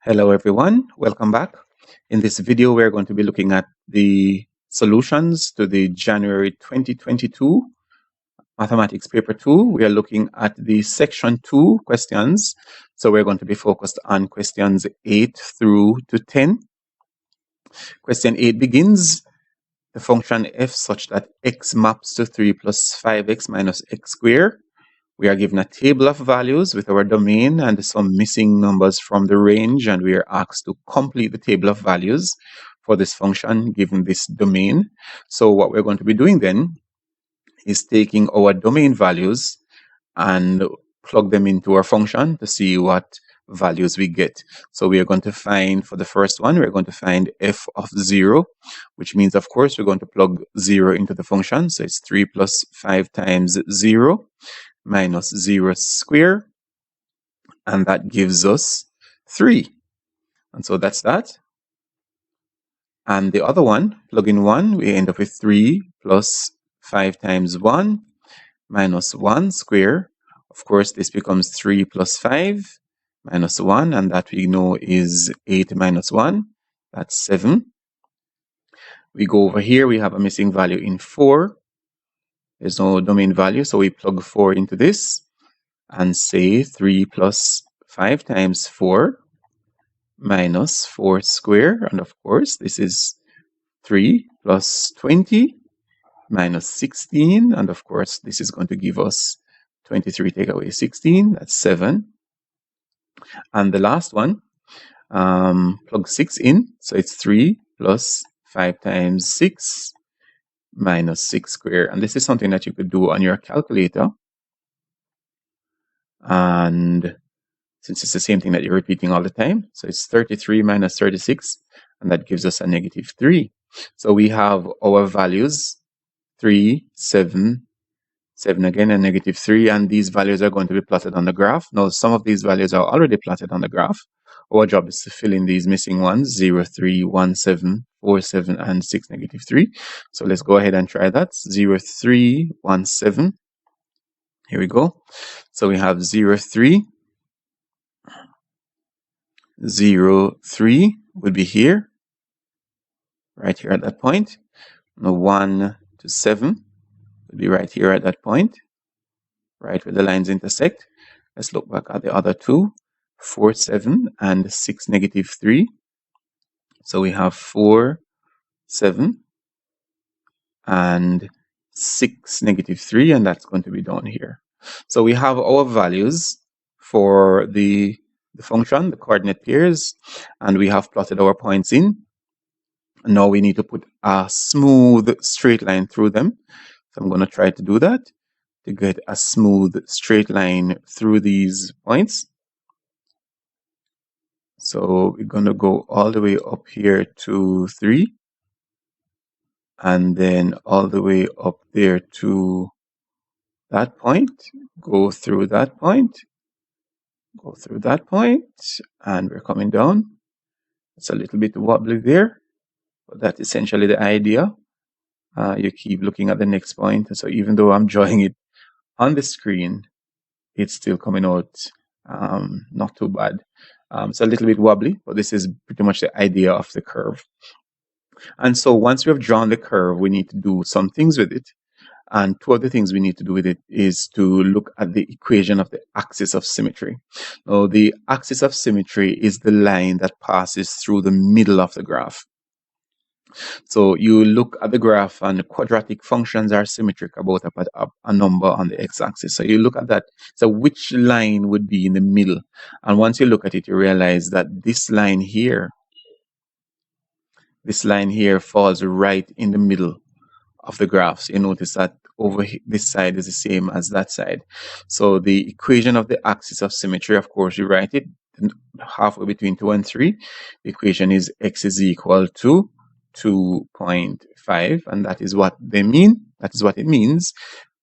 Hello everyone, welcome back. In this video, we're going to be looking at the solutions to the January 2022 Mathematics Paper 2. We are looking at the Section 2 questions. So we're going to be focused on questions 8 through to 10. Question 8 begins, the function f such that x maps to 3 plus 5x minus x squared. We are given a table of values with our domain and some missing numbers from the range, and we are asked to complete the table of values for this function given this domain. So what we're going to be doing then is taking our domain values and plug them into our function to see what values we get. So we are going to find, for the first one, we're going to find f of 0, which means, of course, we're going to plug 0 into the function. So it's 3 plus 5 times 0 minus 0 squared, and that gives us 3. And so that's that. And the other one, plug in 1, we end up with 3 plus 5 times 1 minus 1 squared. Of course, this becomes 3 plus 5 minus 1, and that we know is 8 minus 1. That's 7. We go over here, we have a missing value in 4. There's no domain value, so we plug 4 into this and say 3 plus 5 times 4 minus 4 squared. And of course, this is 3 plus 20 minus 16. And of course, this is going to give us 23 take away 16. That's 7. And the last one, plug 6 in. So it's 3 plus 5 times 6 minus 6 squared. And this is something that you could do on your calculator. And since it's the same thing that you're repeating all the time, so it's 33 minus 36, and that gives us a negative 3. So we have our values, 3, 7, 7 again, and negative 3, and these values are going to be plotted on the graph. Now, some of these values are already plotted on the graph. Our job is to fill in these missing ones, 0, 3, 1, 7, 4, 7, and 6, negative 3. So let's go ahead and try that. 0, 3, 1, 7. Here we go. So we have 0, 3. 0, 3 would be here, right here at that point. Now 1 to 7 would be right here at that point, right where the lines intersect. Let's look back at the other two, 4, 7, and 6, negative 3. So we have 4, 7, and 6, negative 3, and that's going to be down here. So we have our values for the function, the coordinate pairs, and we have plotted our points in. Now we need to put a smooth straight line through them. So I'm going to try to do that to get a smooth straight line through these points. So we're going to go all the way up here to 3, and then all the way up there to that point, go through that point, go through that point, and we're coming down. It's a little bit wobbly there, but that's essentially the idea. You keep looking at the next point. So even though I'm drawing it on the screen, it's still coming out not too bad. It's a little bit wobbly, but this is pretty much the idea of the curve. And so once we have drawn the curve, we need to do some things with it. And two of the things we need to do with it is to look at the equation of the axis of symmetry. Now, the axis of symmetry is the line that passes through the middle of the graph. So you look at the graph, and quadratic functions are symmetric about a number on the x-axis. So you look at that. So which line would be in the middle? And once you look at it, you realize that this line here falls right in the middle of the graph. So you notice that over this side is the same as that side. So the equation of the axis of symmetry, of course, you write it halfway between 2 and 3. The equation is x is equal to 2.5, and that is what they mean. That is what it means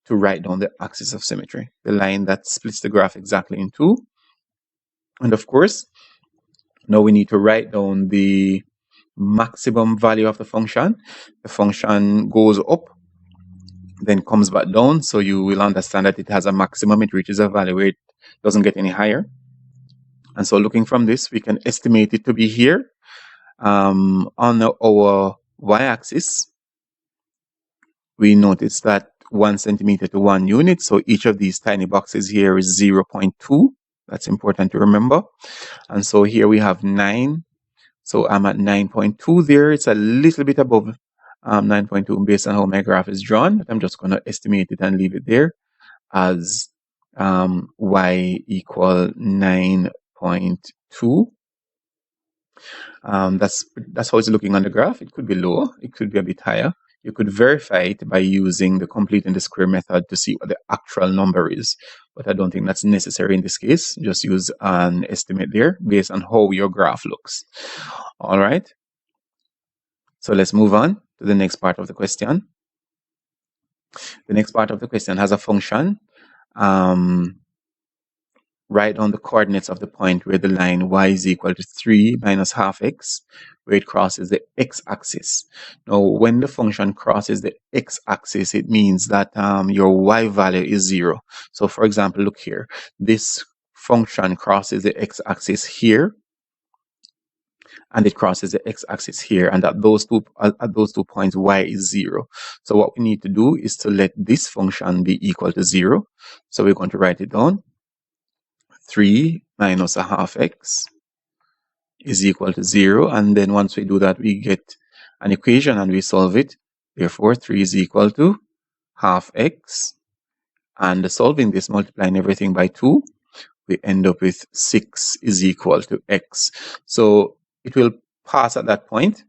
to write down the axis of symmetry, the line that splits the graph exactly in two. And of course, now we need to write down the maximum value of the function. The function goes up, then comes back down, so you will understand that it has a maximum. It reaches a value where it doesn't get any higher. And so looking from this, we can estimate it to be here. On our y-axis, we notice that 1 centimeter to 1 unit. So each of these tiny boxes here is 0.2. That's important to remember. And so here we have 9. So I'm at 9.2 there. It's a little bit above 9.2 based on how my graph is drawn. But I'm just going to estimate it and leave it there as y equal 9.2. That's how it's looking on the graph. It could be lower, it could be a bit higher. You could verify it by using the completing the square method to see what the actual number is, but I don't think that's necessary in this case. Just use an estimate there based on how your graph looks. All right, so let's move on to the next part of the question. The next part of the question has a function. Write down the coordinates of the point where the line y is equal to 3 minus half x, where it crosses the x-axis. Now, when the function crosses the x-axis, it means that your y value is 0. So, for example, look here. This function crosses the x-axis here, and it crosses the x-axis here, and at those two points, y is 0. So what we need to do is to let this function be equal to 0. So we're going to write it down. 3 minus a half x is equal to 0. And then once we do that, we get an equation and we solve it. Therefore, 3 is equal to half x. And solving this, multiplying everything by 2, we end up with 6 is equal to x. So it will pass at that point.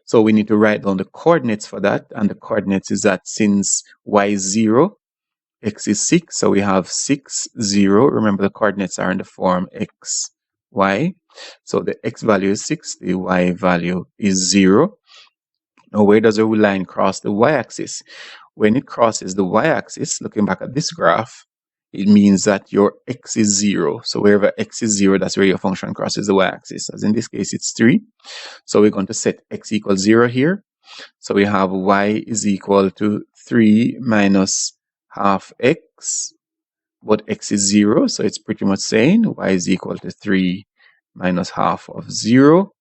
So we need to write down the coordinates for that. And the coordinates is that since y is 0, x is 6, so we have 6, 0. Remember, the coordinates are in the form x, y. So the x value is 6, the y value is 0. Now, where does the line cross the y-axis? When it crosses the y-axis, looking back at this graph, it means that your x is 0. So wherever x is 0, that's where your function crosses the y-axis. As in this case, it's 3. So we're going to set x equals 0 here. So we have y is equal to 3 minus half x, but x is 0, so it's pretty much saying y is equal to 3 minus half of 0.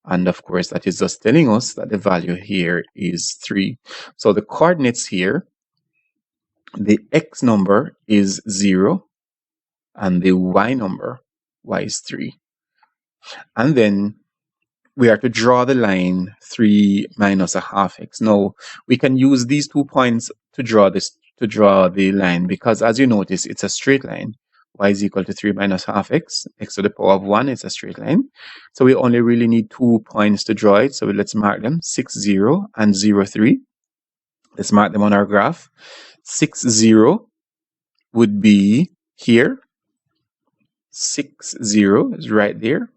And of course, that is just telling us that the value here is 3. So the coordinates here, the x number is 0, and the y number, y is 3. And then we are to draw the line 3 minus a half x. Now, we can use these 2 points to draw the line, because as you notice, it's a straight line. Y is equal to 3 minus half x. X to the power of 1 is a straight line. So we only really need 2 points to draw it. So let's mark them, 6, 0 and 0, 3. Let's mark them on our graph. 6, 0 would be here. 6, 0 is right there.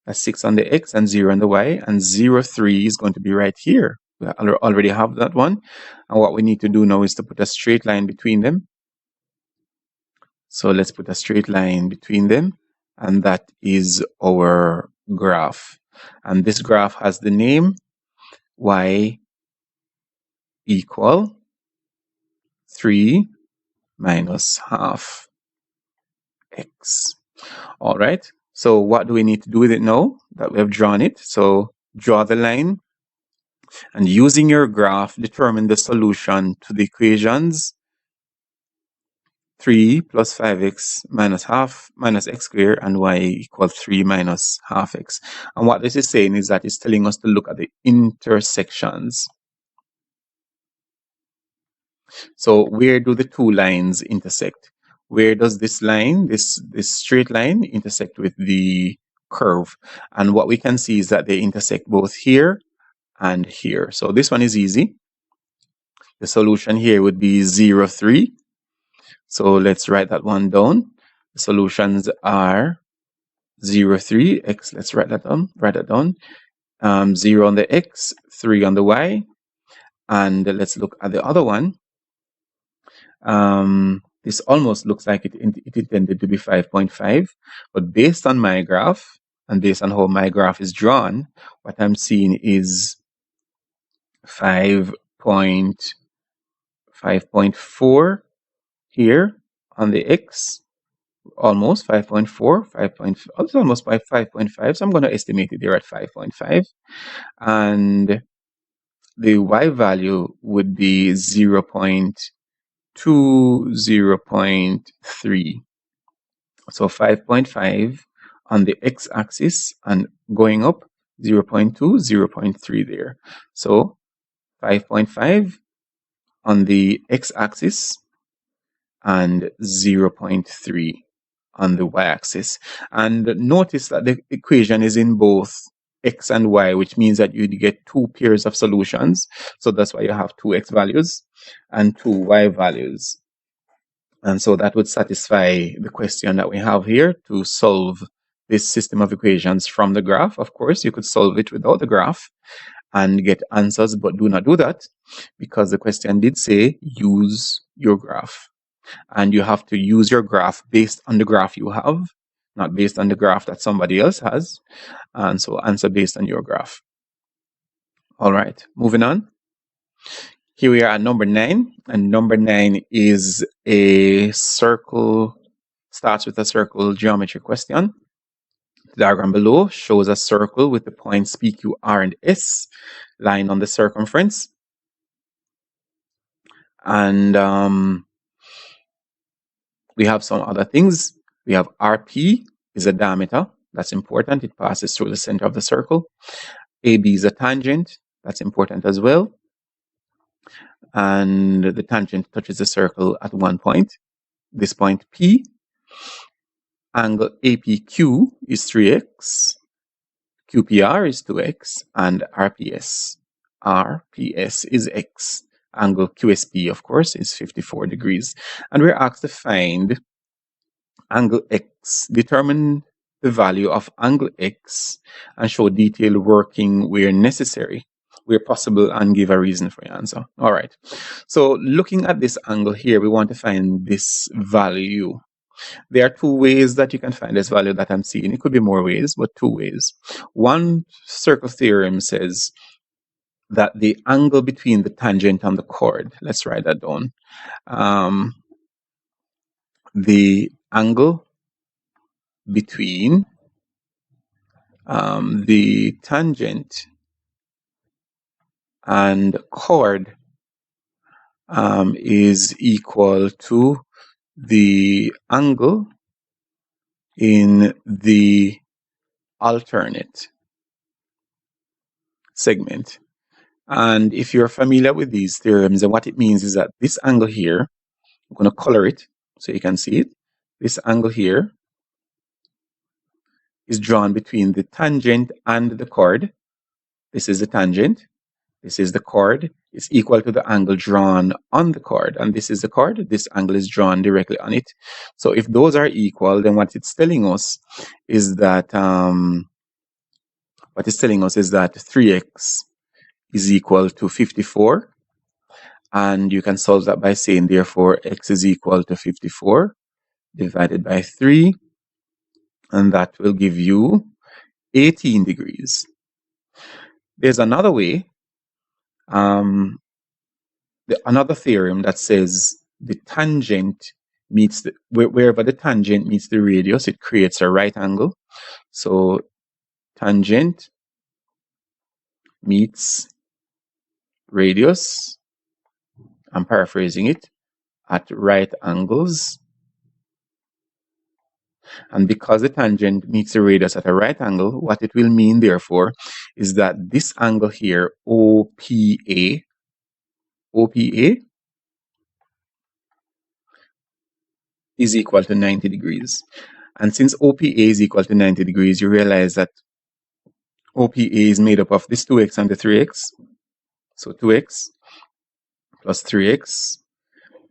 That's 6 on the x and 0 on the y, and 0, 3 is going to be right here. We already have that one. And what we need to do now is to put a straight line between them. So let's put a straight line between them, and that is our graph. And this graph has the name y equal 3 minus half x. All right. So what do we need to do with it now that we have drawn it? So draw the line, and using your graph, determine the solution to the equations 3 plus 5x minus half minus x squared and y equals 3 minus half x. And what this is saying is that it's telling us to look at the intersections. So where do the two lines intersect? Where does this line, this straight line, intersect with the curve? And what we can see is that they intersect both here and here. So this one is easy. The solution here would be 0, 3. So let's write that one down. The solutions are 0, 3, x. Let's write that down. 0 on the x, 3 on the y. And let's look at the other one. This almost looks like it intended to be 5.5, but based on my graph and based on how my graph is drawn, what I'm seeing is 5.4 here on the x, almost 5.4, 5. It's almost by 5.5. So I'm going to estimate it there at 5.5. And the y value would be 0.2, 0.3. So 5.5 on the x-axis and going up 0.2, 0.3 there. So 5.5 on the x-axis and 0.3 on the y-axis. And notice that the equation is in both x and y, which means that you get two pairs of solutions. So that's why you have two x values and two y values. And so that would satisfy the question that we have here to solve this system of equations from the graph. Of course, you could solve it without the graph and get answers, but do not do that because the question did say use your graph. And you have to use your graph based on the graph you have, not based on the graph that somebody else has. And so answer based on your graph. All right, moving on. Here we are at number 9, and number 9 is a circle, starts with a circle geometry question. The diagram below shows a circle with the points P, Q, R, and S lying on the circumference. And we have some other things. We have RP is a diameter. That's important. It passes through the center of the circle. AB is a tangent. That's important as well. And the tangent touches the circle at one point. This point P. Angle APQ is 3x. QPR is 2x. And RPS is x. Angle QSP, of course, is 54 degrees. And we're asked to find angle x. Determine the value of angle x and show detailed working where necessary, where possible, and give a reason for your answer. All right. So looking at this angle here, we want to find this value. There are two ways that you can find this value that I'm seeing. It could be more ways, but two ways. One circle theorem says that the angle between the tangent and the chord, let's write that down. The angle between the tangent and chord is equal to the angle in the alternate segment. And if you're familiar with these theorems, then what it means is that this angle here, I'm going to color it so you can see it. This angle here is drawn between the tangent and the chord. This is the tangent. This is the chord. It's equal to the angle drawn on the chord. And this is the chord. This angle is drawn directly on it. So if those are equal, then what it's telling us is that 3x is equal to 54. And you can solve that by saying, therefore, x is equal to 54 divided by 3. And that will give you 18 degrees. There's another way, another theorem that says the tangent meets wherever the tangent meets the radius, it creates a right angle. So tangent meets radius, I'm paraphrasing it, at right angles. And because the tangent meets the radius at a right angle, what it will mean, therefore, is that this angle here, OPA, is equal to 90 degrees. And since OPA is equal to 90 degrees, you realize that OPA is made up of this 2x and the 3x. So 2x plus 3x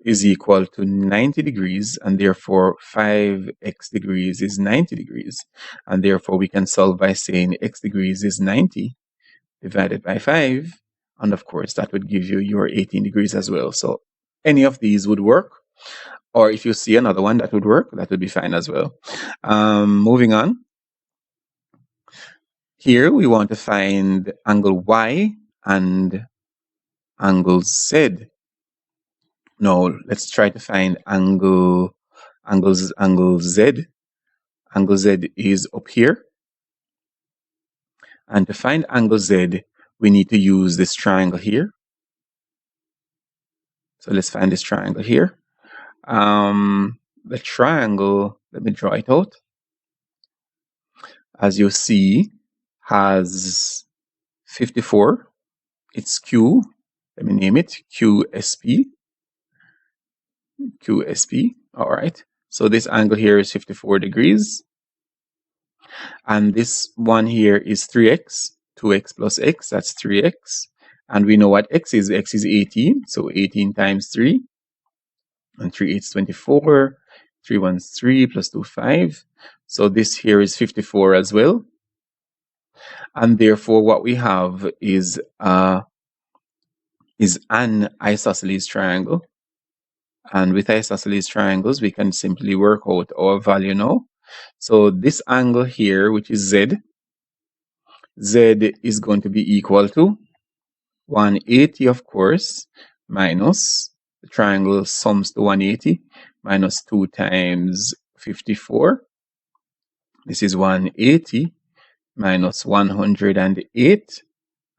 is equal to 90 degrees, and therefore 5x degrees is 90 degrees. And therefore we can solve by saying x degrees is 90 divided by 5. And of course, that would give you your 18 degrees as well. So any of these would work. Or if you see another one that would work, that would be fine as well. Moving on. Here we want to find angle Y and angle Z. Now let's try to find angle angle Z. Angle Z is up here. And to find angle Z, we need to use this triangle here. So let's find this triangle here. The triangle, let me draw it out. As you see, has 54. It's Q. Let me name it QSP. QSP. All right. So this angle here is 54 degrees. And this one here is 3x. 2x plus x, that's 3x. And we know what x is. X is 18. So 18 times 3. And 3 8 is 24. 3 1 is 3 plus 2 5. So this here is 54 as well. And therefore what we have is an isosceles triangle. And with isosceles triangles, we can simply work out our value now. So this angle here, which is Z is going to be equal to 180, of course, minus the triangle sums to 180 minus 2 times 54. This is 180 minus 108.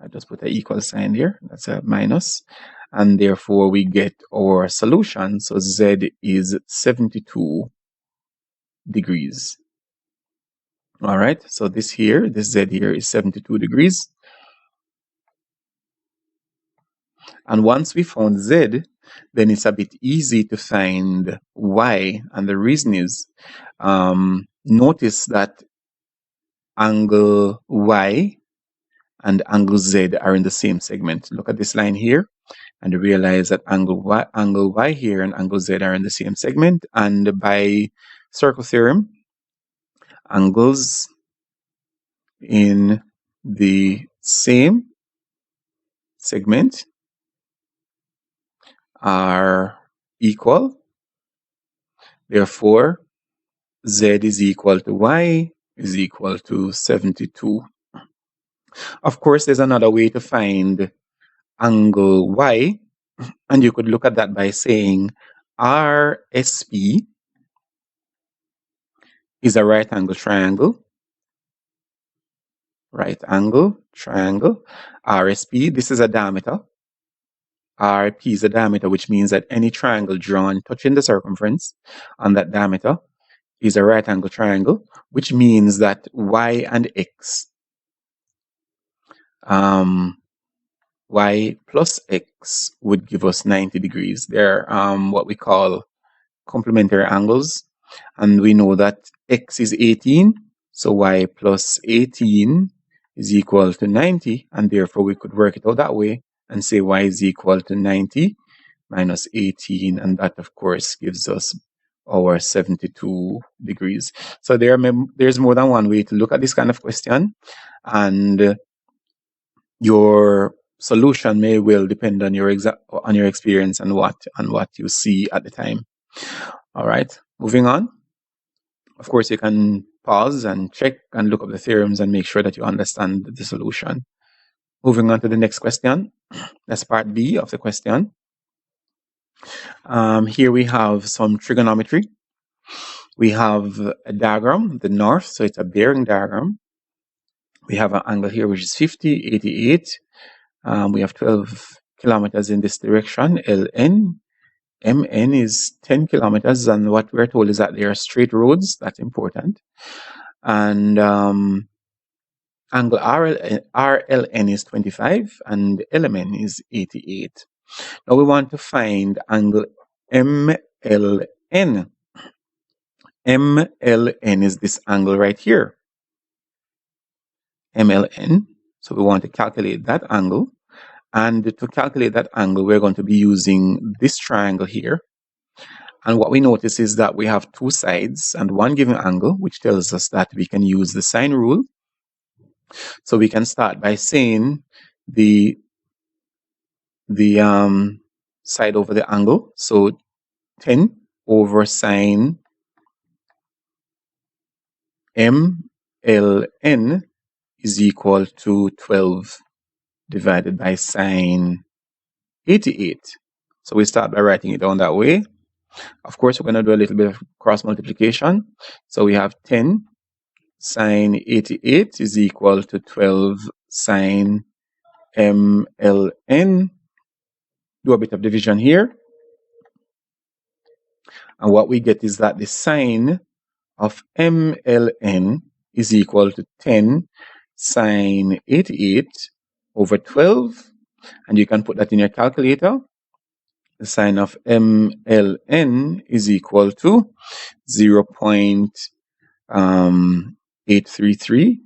I just put an equal sign there. That's a minus. And therefore, we get our solution. So Z is 72 degrees. All right. So this Z here is 72 degrees. And once we found Z, then it's a bit easy to find Y. And the reason is, notice that angle Y and angle Z are in the same segment. Look at this line here and realize that angle Y here and angle Z are in the same segment. And by circle theorem, angles in the same segment are equal. Therefore, Z is equal to Y is equal to 72. Of course, there's another way to find angle Y, and you could look at that by saying RSP is a right angle triangle. Right angle triangle. RSP, this is a diameter. RP is a diameter, which means that any triangle drawn touching the circumference on that diameter is a right angle triangle, which means that Y and X, Y plus X would give us 90 degrees. They're what we call complementary angles. And we know that X is 18, so Y plus 18 is equal to 90, and therefore we could work it out that way and say Y is equal to 90 minus 18, and that of course gives us our 72 degrees. So there's more than one way to look at this kind of question, and your solution may well depend on your experience and what you see at the time. All right, moving on. Of course, you can pause and check and look up the theorems and make sure that you understand the solution. Moving on to the next question. That's part B of the question. Here we have some trigonometry. We have a diagram, the north, so it's a bearing diagram. We have an angle here which is 50, 88. We have 12 kilometers in this direction, LN. MN is 10 kilometers, and what we're told is that they are straight roads. That's important. And angle RLN is 25 and LMN is 88. Now we want to find angle MLN. MLN is this angle right here. MLN. So we want to calculate that angle. And to calculate that angle, we're going to be using this triangle here. And what we notice is that we have two sides and one given angle, which tells us that we can use the sine rule. So we can start by saying the side over the angle. So 10 over sine MLN is equal to 12 divided by sine 88. So we start by writing it down that way. Of course, we're going to do a little bit of cross multiplication. So we have 10 sine 88 is equal to 12 sine mln. Do a bit of division here. And what we get is that the sine of mln is equal to 10 sine 88 over 12. And you can put that in your calculator. The sine of mln is equal to 0.833.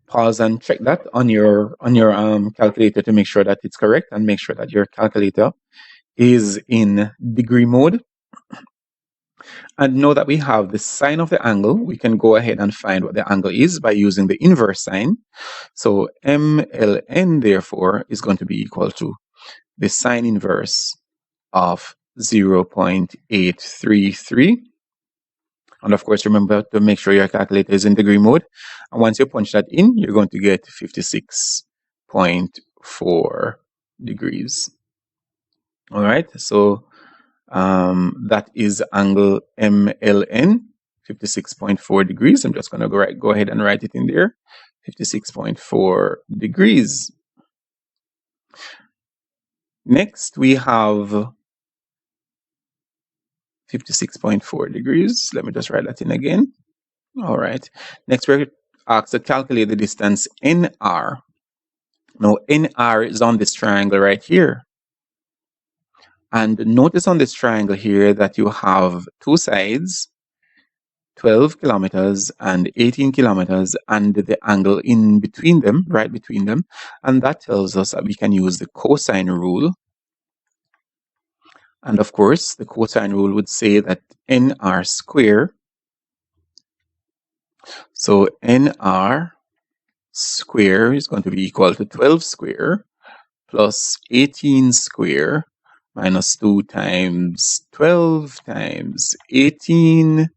Pause and check that on your calculator to make sure that it's correct, and make sure that your calculator is in degree mode. And now that we have the sine of the angle, we can go ahead and find what the angle is by using the inverse sign. So mln therefore is going to be equal to the sine inverse of 0.833. And of course, remember to make sure your calculator is in degree mode. And once you punch that in, you're going to get 56.4 degrees. All right, so that is angle MLN, 56.4 degrees. I'm just going to go ahead and write it in there, 56.4 degrees. Next, we have 56.4 degrees. Let me just write that in again. All right. Next, we're asked to calculate the distance NR. Now, NR is on this triangle right here. And notice on this triangle here that you have two sides, 12 kilometers and 18 kilometers, and the angle in between them, right between them. And that tells us that we can use the cosine rule. And of course, the cosine rule would say that NR square. So NR square is going to be equal to 12 square plus 18 square minus 2 times 12 times 18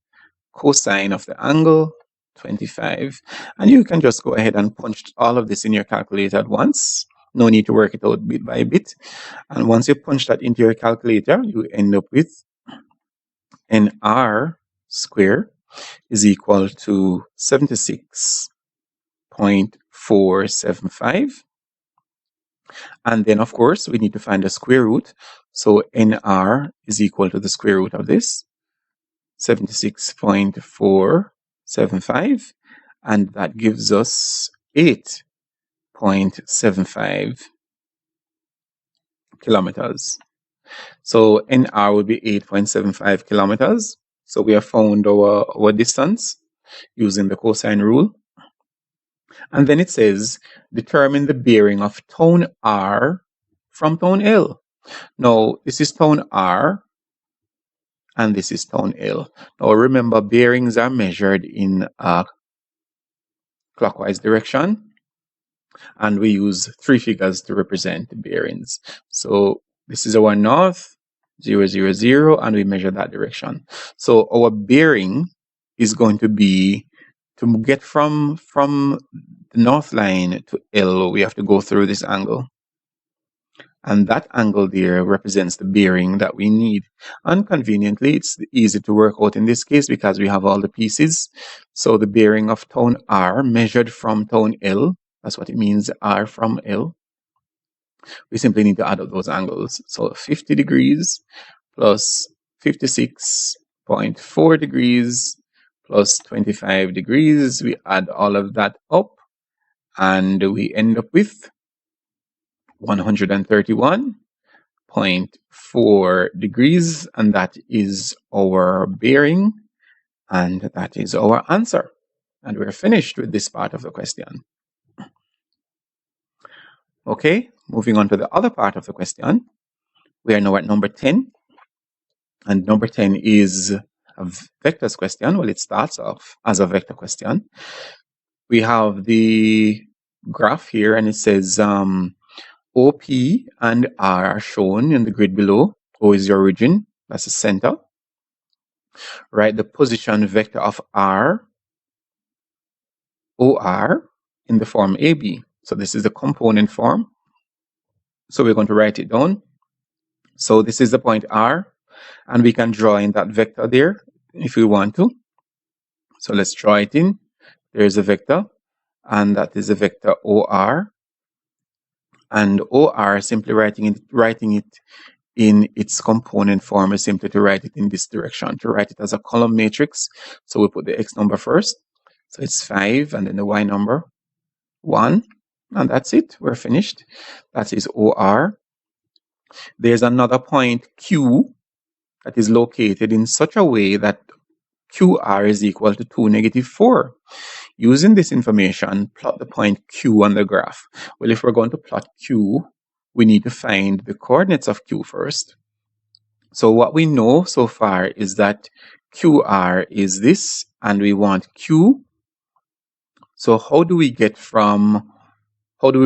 cosine of the angle, 25. And you can just go ahead and punch all of this in your calculator at once. No need to work it out bit by bit. And once you punch that into your calculator, you end up with NR square is equal to 76.475. And then, of course, we need to find the square root. So NR is equal to the square root of this, 76.475. And that gives us 8.75 kilometers. So NR would be 8.75 kilometers. So we have found our distance using the cosine rule. And then it says, determine the bearing of tone R from tone L. Now, this is tone R, and this is tone L. Now, remember, bearings are measured in a clockwise direction, and we use 3 figures to represent the bearings. So this is our north, 0, 0, 0, and we measure that direction. So our bearing is going to be, to get from the north line to L, we have to go through this angle. And that angle there represents the bearing that we need. And conveniently, it's easy to work out in this case because we have all the pieces. So the bearing of tone R measured from tone L, that's what it means, R from L. We simply need to add up those angles. So 50 degrees plus 56.4 degrees plus 25 degrees. We add all of that up, and we end up with 131.4 degrees, and that is our bearing, and that is our answer. And we're finished with this part of the question. Okay, moving on to the other part of the question. We are now at number 10. And number 10 is a vectors question. Well, it starts off as a vector question. We have the graph here, and it says OP and R are shown in the grid below. O is the origin, that's the center. Write the position vector of R, OR, in the form AB. So this is the component form. So we're going to write it down. So this is the point R, and we can draw in that vector there if we want to. So let's draw it in. There's a vector, and that is a vector OR. And OR, simply writing it in its component form is simply to write it in this direction, to write it as a column matrix. So we put the X number first. So it's 5, and then the Y number, 1. And that's it. We're finished. That is OR. There's another point Q that is located in such a way that QR is equal to 2, negative 4. Using this information, plot the point Q on the graph. Well, if we're going to plot Q, we need to find the coordinates of Q first. So what we know so far is that QR is this, and we want Q. So how do we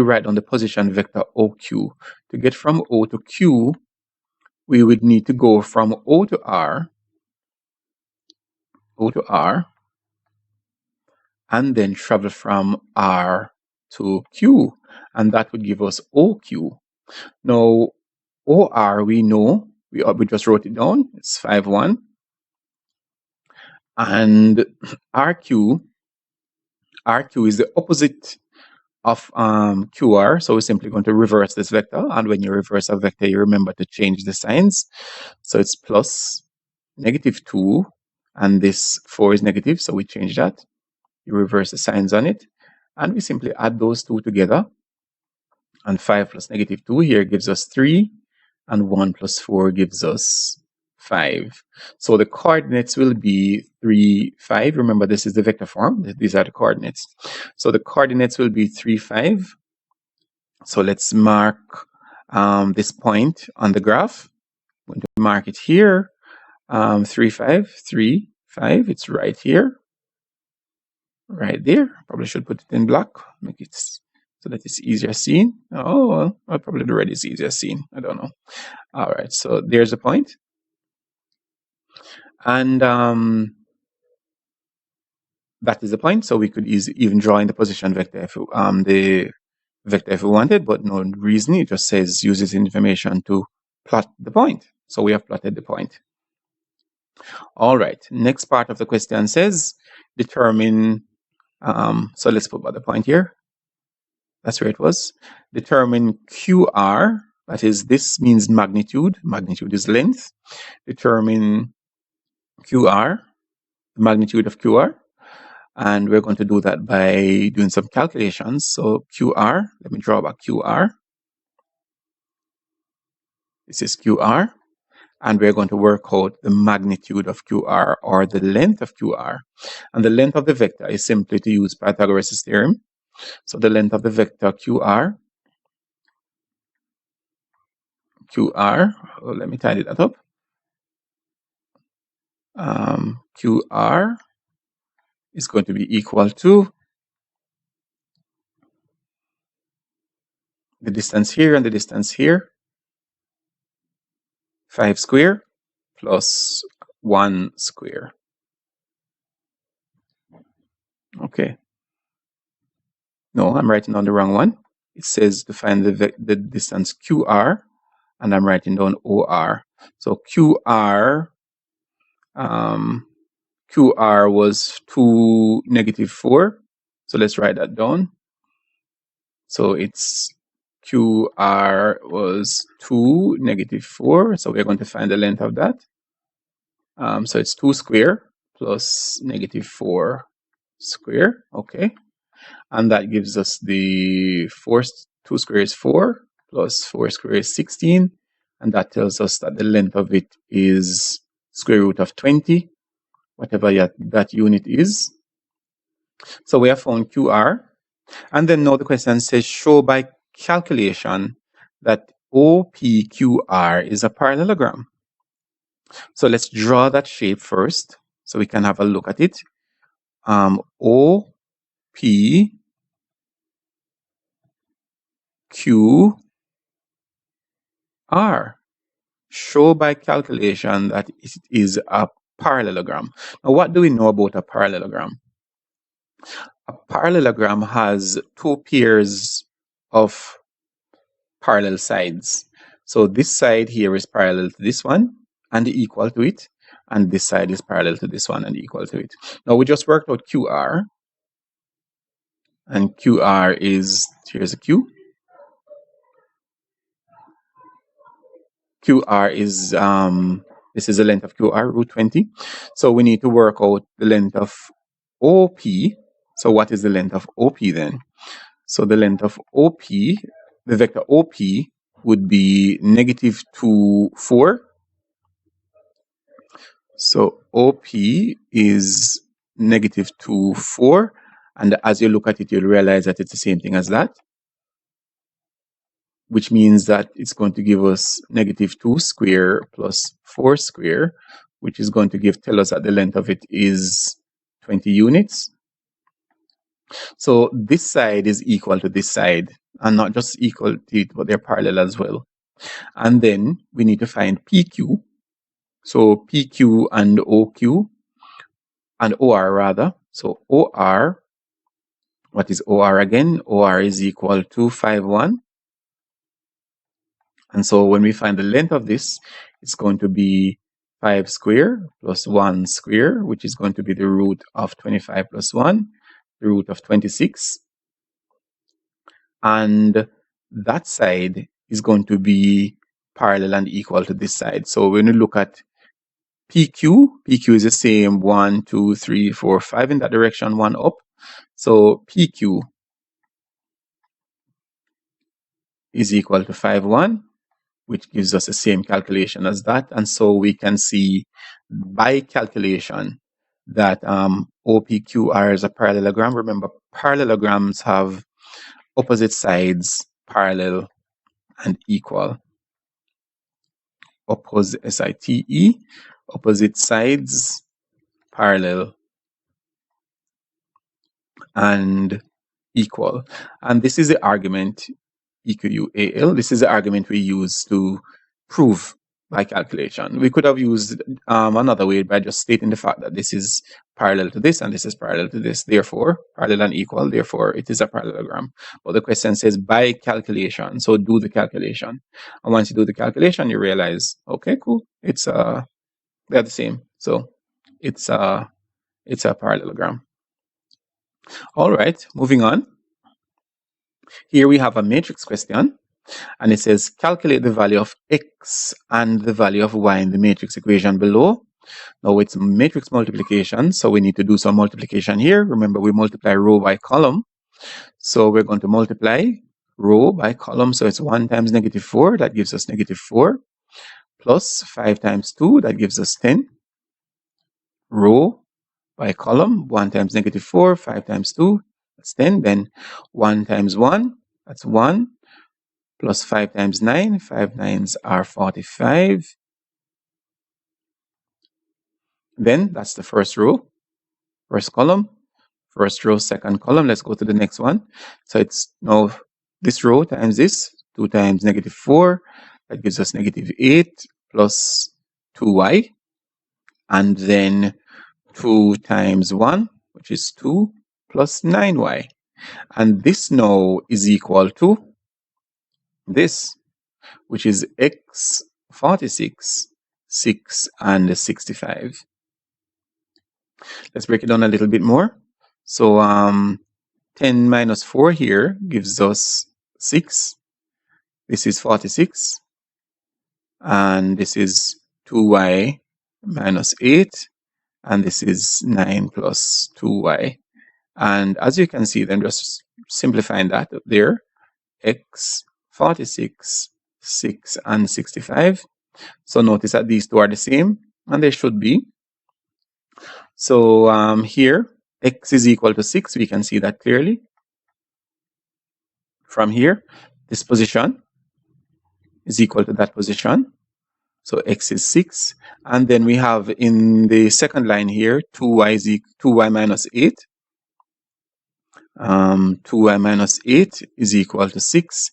write down the position vector OQ? To get from O to Q, we would need to go from O to R, and then travel from R to Q, and that would give us OQ. Now, OR we know, we just wrote it down, it's 5, 1. And RQ is the opposite of QR, so we're simply going to reverse this vector, and when you reverse a vector, you remember to change the signs. So it's plus negative 2, and this 4 is negative, so we change that. You reverse the signs on it, and we simply add those two together. And 5 plus negative 2 here gives us 3, and 1 plus 4 gives us 5. So the coordinates will be 3, 5. Remember, this is the vector form. These are the coordinates. So the coordinates will be 3, 5. So let's mark this point on the graph. I'm going to mark it here. 3, 5, 3, 5. It's right here. Right there. Probably should put it in black, make it so that it's easier seen. Oh, well, probably the red is easier seen. I don't know. All right, so there's a point. And that is the point. So we could even draw in the position vector if we wanted, but no reason. It just says use this information to plot the point. So we have plotted the point. All right, next part of the question says determine. So let's put the point here. That's where it was. Determine QR, that is, this means magnitude. Magnitude is length. Determine QR, the magnitude of QR. And we're going to do that by doing some calculations. So QR, let me draw back QR. This is QR. And we're going to work out the magnitude of QR, or the length of QR. And the length of the vector is simply to use Pythagoras' theorem. So the length of the vector QR, let me tidy that up. QR is going to be equal to the distance here and the distance here, 5 square plus 1 square. Okay. No, I'm writing down the wrong one. It says to find the distance QR, and I'm writing down OR. So QR was 2, negative 4. So let's write that down. So it's QR was 2, negative 4. So we're going to find the length of that. So it's 2 square plus negative 4 square. Okay. And that gives us the 2 square is 4 plus 4 square is 16. And that tells us that the length of it is square root of 20, whatever that unit is. So we have found QR. And then now the question says, show by calculation that OPQR is a parallelogram. So let's draw that shape first so we can have a look at it. OPQR. Show by calculation that it is a parallelogram. Now, what do we know about a parallelogram? A parallelogram has 2 pairs of parallel sides. So this side here is parallel to this one and equal to it, and this side is parallel to this one and equal to it. Now we just worked out QR, and QR is, here's a Q. QR is, this is the length of QR, root 20. So we need to work out the length of OP. So what is the length of OP then? So the length of OP, the vector OP would be -2, 4. So OP is -2, 4. And as you look at it, you'll realize that it's the same thing as that, which means that it's going to give us -2 square plus 4 square, which is going to tell us that the length of it is 20 units. So this side is equal to this side, and not just equal to it, but they're parallel as well. And then we need to find PQ. So PQ and OQ, and OR rather. So OR, what is OR again? OR is equal to 5, 1. And so when we find the length of this, it's going to be 5 square plus 1 square, which is going to be the root of 25 plus 1, the root of 26. And that side is going to be parallel and equal to this side. So when we look at PQ is the same 1, 2, 3, 4, 5 in that direction, 1 up. So PQ is equal to 5, 1, which gives us the same calculation as that. And so we can see by calculation that OPQR is a parallelogram. Remember, parallelograms have opposite sides parallel and equal. SITE, opposite sides parallel and equal. And this is the argument, EQUAL. This is the argument we use to prove by calculation. We could have used another way by just stating the fact that this is parallel to this and this is parallel to this, therefore parallel and equal, therefore it is a parallelogram. But the question says by calculation, so do the calculation. And once you do the calculation, you realize, okay, cool, it's they're the same. So it's a parallelogram. All right, moving on. Here we have a matrix question, and it says calculate the value of x and the value of y in the matrix equation below. Now it's matrix multiplication, so we need to do some multiplication here. Remember, we multiply row by column. So we're going to multiply row by column. So it's 1 times -4, that gives us -4, plus 5 times 2, that gives us 10. Row by column, 1 times -4, 5 times 2, that's 10. Then 1 times 1, that's 1, plus 5 times 9, 5 nines are 45. Then that's the first row, first column, first row, second column. Let's go to the next one. So it's now this row times this, 2 times -4, that gives us -8 plus 2y. And then 2 times 1, which is 2, plus 9y. And this now is equal to this, which is x 46, 6, and 65. Let's break it down a little bit more. So 10 minus 4 here gives us 6. This is 46. And this is 2y minus 8. And this is 9 plus 2y. And as you can see, then just simplifying that up there, x 46, 6, and 65. So notice that these two are the same, and they should be. So here, x is equal to 6. We can see that clearly. From here, this position is equal to that position. So x is 6. And then we have in the second line here, 2y minus 8. 2y minus 8 is equal to 6.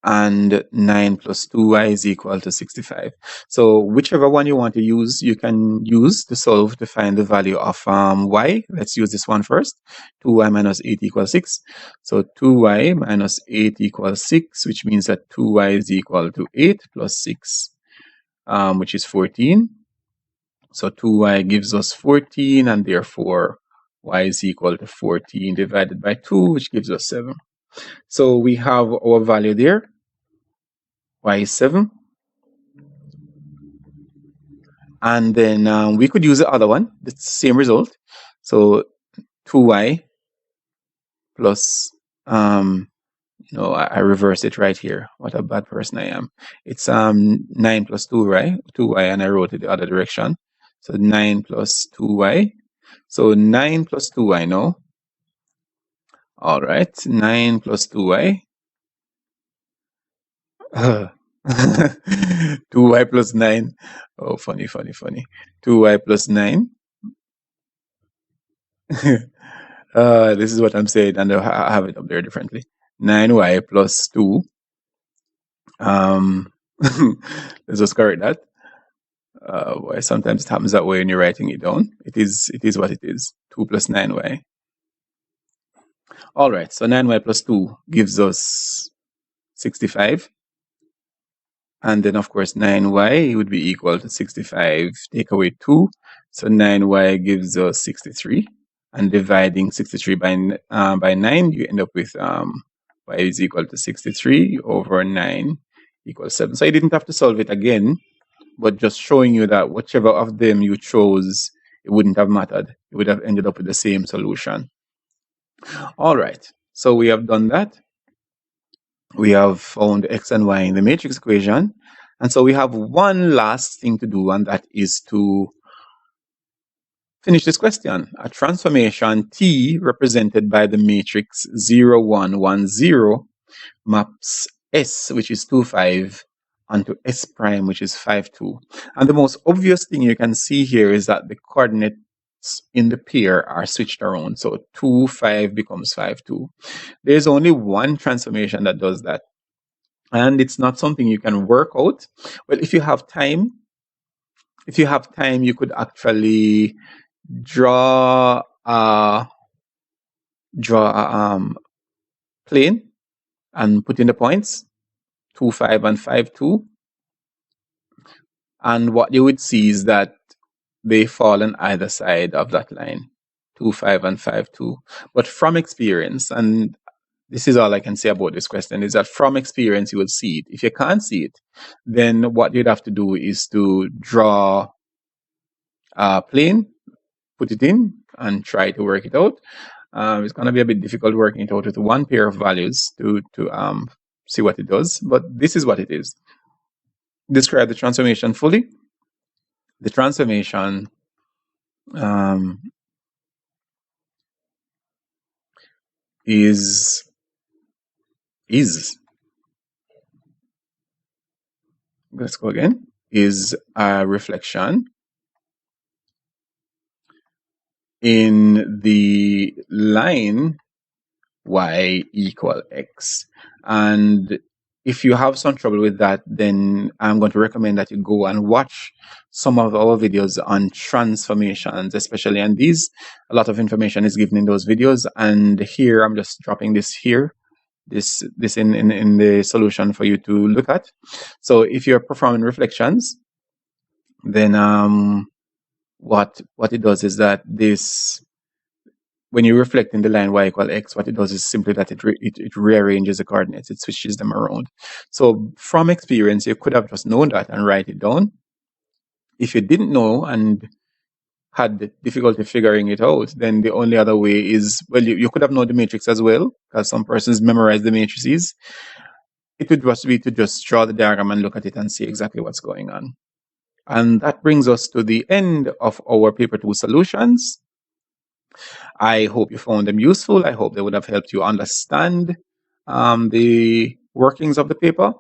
and 9 plus 2y is equal to 65. So whichever one you want to use, you can use to solve to find the value of y. Let's use this one first. 2y minus 8 equals 6. So 2y minus 8 equals 6, which means that 2y is equal to 8 plus 6, which is 14. So 2y gives us 14, and therefore y is equal to 14 divided by 2, which gives us 7. So we have our value there. Y is 7. And then we could use the other one, the same result. So 2y plus, no, I reverse it right here. What a bad person I am. It's 9 plus 2, right? 2y, and I wrote it the other direction. So 9 plus 2y. So 9 plus 2y, no? All right, 9 plus 2y. 2y plus 9. Oh, funny. 2y plus 9. This is what I'm saying, and I have it up there differently. 9y plus 2. Let's just correct that. Why sometimes it happens that way when you're writing it down. It is what it is. 2 plus 9y. All right, so 9y plus 2 gives us 65. And then, of course, 9y would be equal to 65. Take away 2. So 9y gives us 63. And dividing 63 by 9, you end up with y is equal to 63 over 9 equals 7. So I didn't have to solve it again, but just showing you that whichever of them you chose, it wouldn't have mattered. It would have ended up with the same solution. All right, so we have done that. We have found x and y in the matrix equation. And so we have one last thing to do, and that is to finish this question. A transformation T represented by the matrix 0, 1, 1, 0 maps S, which is 2, 5, onto S prime, which is 5, 2. And the most obvious thing you can see here is that the coordinates in the pair are switched around. So 2, 5 becomes 5, 2. There's only one transformation that does that. And it's not something you can work out. Well, if you have time, you could actually draw a plane and put in the points 2, 5 and 5, 2. And what you would see is that they fall on either side of that line, 2, 5 and 5, 2. But from experience, and this is all I can say about this question, is that from experience you will see it. If you can't see it, then what you'd have to do is to draw a plane, put it in, and try to work it out. It's going to be a bit difficult working it out with one pair of values to see what it does, but this is what it is. Describe the transformation fully. The transformation is let's go again, is a reflection in the line y equal x. And if you have some trouble with that, then I'm going to recommend that you go and watch some of our videos on transformations, especially on these. A lot of information is given in those videos, and here I'm just dropping this here, this in the solution for you to look at. So if you're performing reflections, then what it does is that this, when you reflect in the line y equal x, what it does is simply that it rearranges the coordinates, it switches them around. So from experience, you could have just known that and write it down. If you didn't know and had difficulty figuring it out, then the only other way is, well, you could have known the matrix as well, because some persons memorize the matrices. It would just be to just draw the diagram and look at it and see exactly what's going on. And that brings us to the end of our paper 2 solutions. I hope you found them useful. I hope they would have helped you understand the workings of the paper.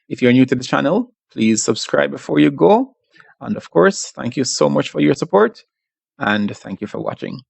If you're new to the channel, please subscribe before you go. And of course, thank you so much for your support, and thank you for watching.